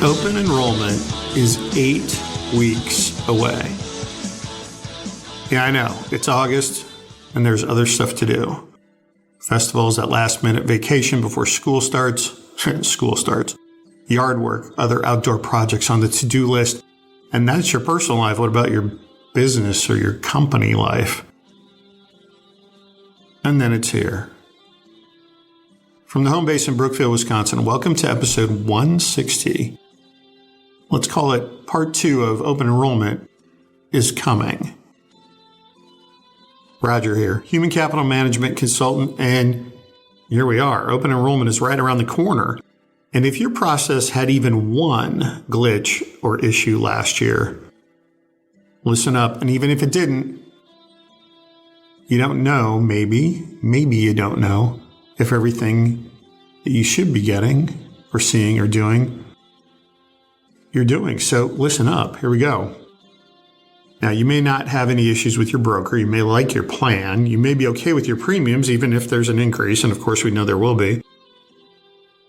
Open enrollment is 8 weeks away. Yeah, I know. It's August, and there's other stuff to do. Festivals, that last-minute vacation before school starts. Yard work, other outdoor projects on the to-do list. And that's your personal life. What about your business or your company life? And then it's here. From the home base in Brookfield, Wisconsin, welcome to episode 160. Let's call it part 2 of Open Enrollment is Coming. Roger here, human capital management consultant, and here we are. Open enrollment is right around the corner. And if your process had even one glitch or issue last year, listen up. And even if it didn't, you don't know, maybe you don't know if everything that you should be getting or seeing or doing, you're doing. So listen up. Here we go. Now, you may not have any issues with your broker. You may like your plan. You may be okay with your premiums, even if there's an increase. And of course, we know there will be.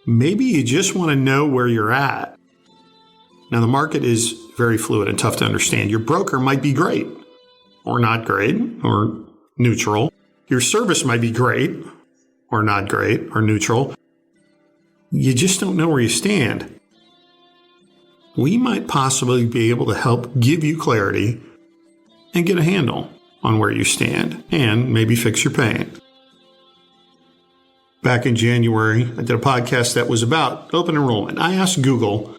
Maybe you just want to know where you're at. Now, the market is very fluid and tough to understand. Your broker might be great or not great or neutral. Your service might be great or not great or neutral. You just don't know where you stand. We might possibly be able to help give you clarity and get a handle on where you stand and maybe fix your pain. Back in January, I did a podcast that was about open enrollment. I asked Google,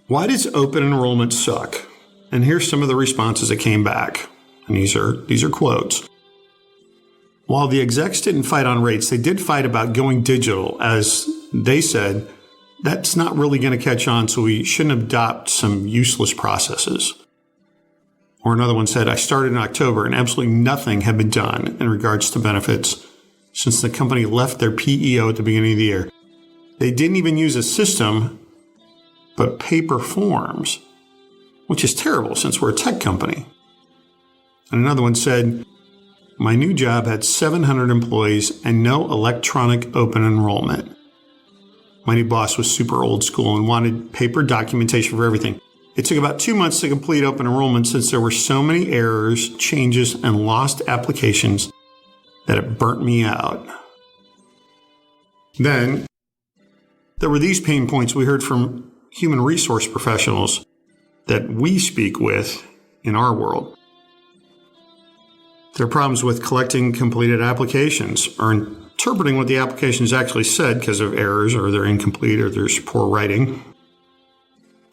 why does open enrollment suck? And here's some of the responses that came back. And these are quotes. While the execs didn't fight on rates, they did fight about going digital. As they said, that's not really going to catch on, so we shouldn't adopt some useless processes. Or another one said, I started in October and absolutely nothing had been done in regards to benefits since the company left their PEO at the beginning of the year. They didn't even use a system, but paper forms, which is terrible since we're a tech company. And another one said, my new job had 700 employees and no electronic open enrollment. My new boss was super old school and wanted paper documentation for everything. It took about 2 months to complete open enrollment since there were so many errors, changes, and lost applications that it burnt me out. Then, there were these pain points we heard from human resource professionals that we speak with in our world. There are problems with collecting completed applications or interpreting what the applications actually said because of errors or they're incomplete or there's poor writing.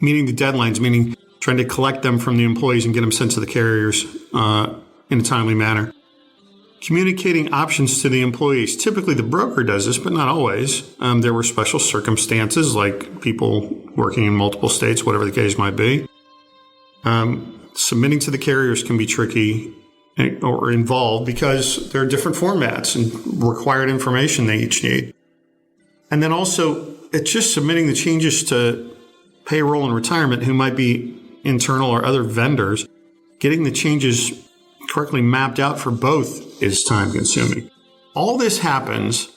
Meeting the deadlines, meaning trying to collect them from the employees and get them sent to the carriers in a timely manner. Communicating options to the employees. Typically the broker does this, but not always. There were special circumstances like people working in multiple states, whatever the case might be. Submitting to the carriers can be tricky or involved because there are different formats and required information they each need. And then also, it's just submitting the changes to payroll and retirement, who might be internal or other vendors. Getting the changes correctly mapped out for both is time consuming. All this happens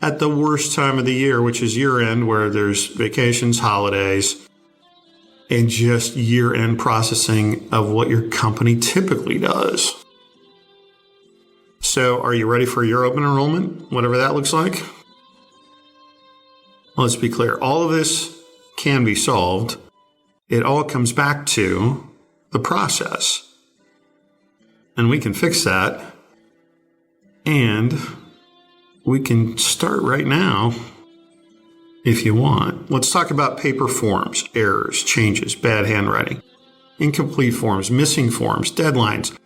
at the worst time of the year, which is year end, where there's vacations, holidays, and just year-end processing of what your company typically does. So are you ready for your open enrollment, whatever that looks like? Let's be clear. All of this can be solved. It all comes back to the process. And we can fix that. And we can start right now if you want. Let's talk about paper forms, errors, changes, bad handwriting, incomplete forms, missing forms, deadlines,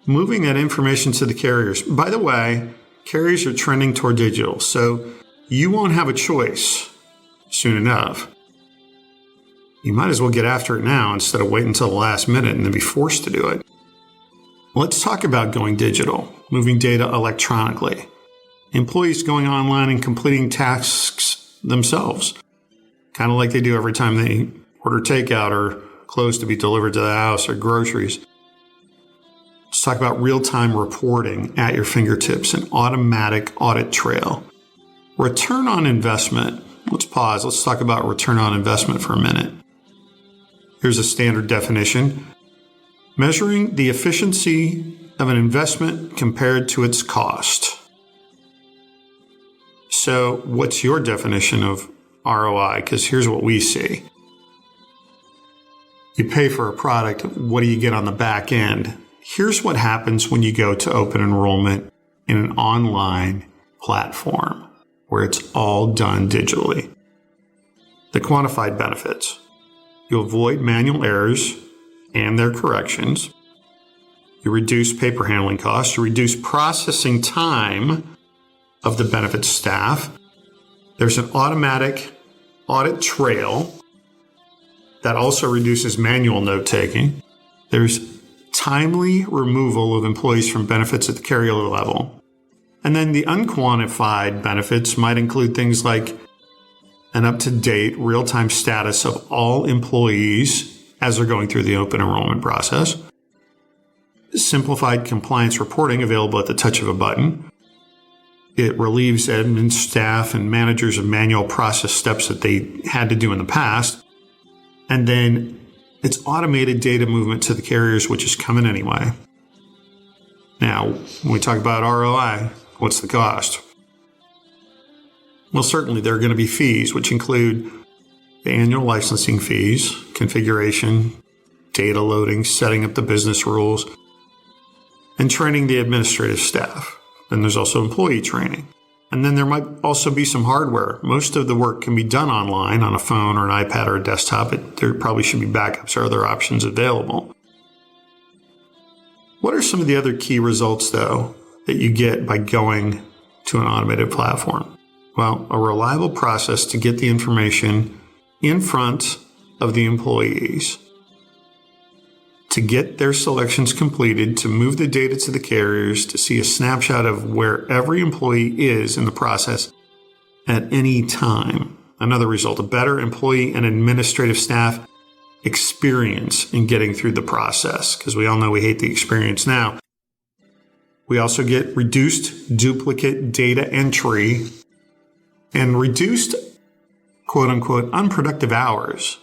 moving that information to the carriers. By the way, carriers are trending toward digital, so you won't have a choice soon enough. You might as well get after it now instead of waiting until the last minute and then be forced to do it. Let's talk about going digital, moving data electronically, employees going online and completing tasks themselves, kind of like they do every time they order takeout or clothes to be delivered to the house or groceries. Let's talk about real-time reporting at your fingertips, an automatic audit trail. Return on investment. let's pause. Let's talk about return on investment for a minute. Here's a standard definition. Measuring the efficiency of an investment compared to its cost. So what's your definition of ROI? Because here's what we see. You pay for a product, what do you get on the back end? Here's what happens when you go to open enrollment in an online platform where it's all done digitally. The quantified benefits. You avoid manual errors and their corrections. You reduce paper handling costs. You reduce processing time of the benefits staff. There's an automatic audit trail that also reduces manual note-taking. There's timely removal of employees from benefits at the carrier level. And then the unquantified benefits might include things like an up-to-date real-time status of all employees as they're going through the open enrollment process. Simplified compliance reporting available at the touch of a button. It relieves admin staff and managers of manual process steps that they had to do in the past. And then it's automated data movement to the carriers, which is coming anyway. Now, when we talk about ROI, what's the cost? Well, certainly there are going to be fees, which include the annual licensing fees, configuration, data loading, setting up the business rules, and training the administrative staff. Then there's also employee training. And then there might also be some hardware. Most of the work can be done online on a phone or an iPad or a desktop. There probably should be backups or other options available. What are some of the other key results, though, that you get by going to an automated platform? Well, a reliable process to get the information in front of the employees, to get their selections completed, to move the data to the carriers, to see a snapshot of where every employee is in the process at any time. Another result, a better employee and administrative staff experience in getting through the process, because we all know we hate the experience now. We also get reduced duplicate data entry and reduced, quote unquote, unproductive hours,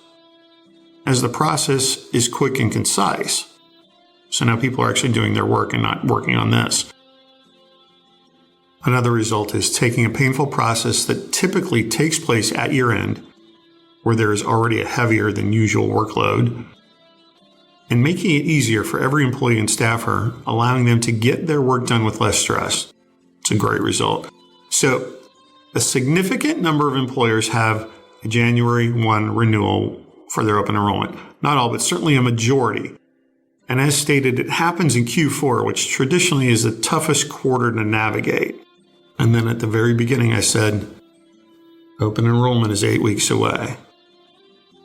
as the process is quick and concise. So now people are actually doing their work and not working on this. Another result is taking a painful process that typically takes place at year end, where there is already a heavier than usual workload, and making it easier for every employee and staffer, allowing them to get their work done with less stress. It's a great result. So a significant number of employers have a January 1 renewal for their open enrollment. Not all, but certainly a majority. And as stated, it happens in Q4, which traditionally is the toughest quarter to navigate. And then at the very beginning, I said, open enrollment is 8 weeks away.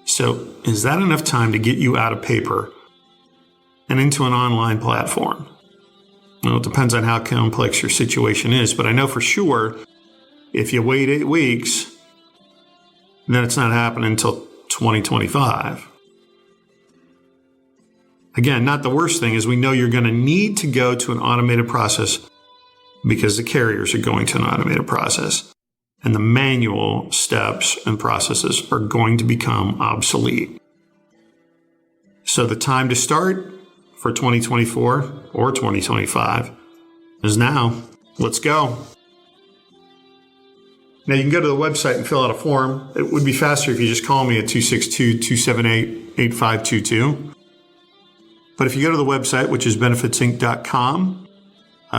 So is that enough time to get you out of paper and into an online platform? Well, it depends on how complex your situation is, but I know for sure if you wait 8 weeks, then it's not happening until 2025. Again, not the worst thing is we know you're going to need to go to an automated process because the carriers are going to an automated process. And the manual steps and processes are going to become obsolete. So the time to start for 2024 or 2025 is now. Let's go. Now, you can go to the website and fill out a form. It would be faster if you just call me at 262-278-8522. But if you go to the website, which is benefitsinc.com,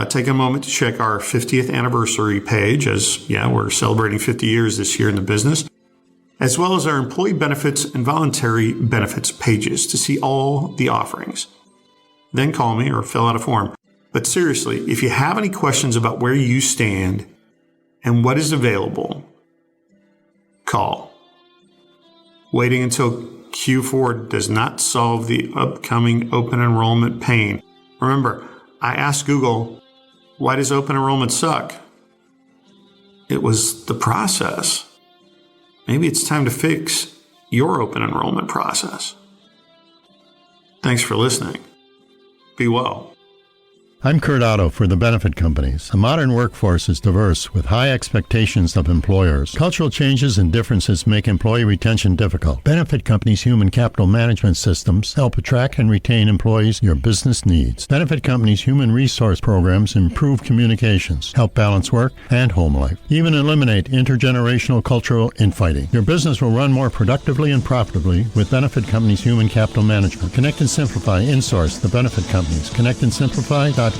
take a moment to check our 50th anniversary page, as we're celebrating 50 years this year in the business, as well as our employee benefits and voluntary benefits pages to see all the offerings. Then call me or fill out a form. But seriously, if you have any questions about where you stand and what is available, call. Waiting until Q4 does not solve the upcoming open enrollment pain. Remember, I asked Google, why does open enrollment suck? It was the process. Maybe it's time to fix your open enrollment process. Thanks for listening. Be well. I'm Kurt Otto for the Benefit Companies. A modern workforce is diverse with high expectations of employers. Cultural changes and differences make employee retention difficult. Benefit Companies' human capital management systems help attract and retain employees your business needs. Benefit Companies' human resource programs improve communications, help balance work and home life, even eliminate intergenerational cultural infighting. Your business will run more productively and profitably with Benefit Companies' human capital management. Connect and simplify. Insource, the Benefit Companies. ConnectandSimplify.com.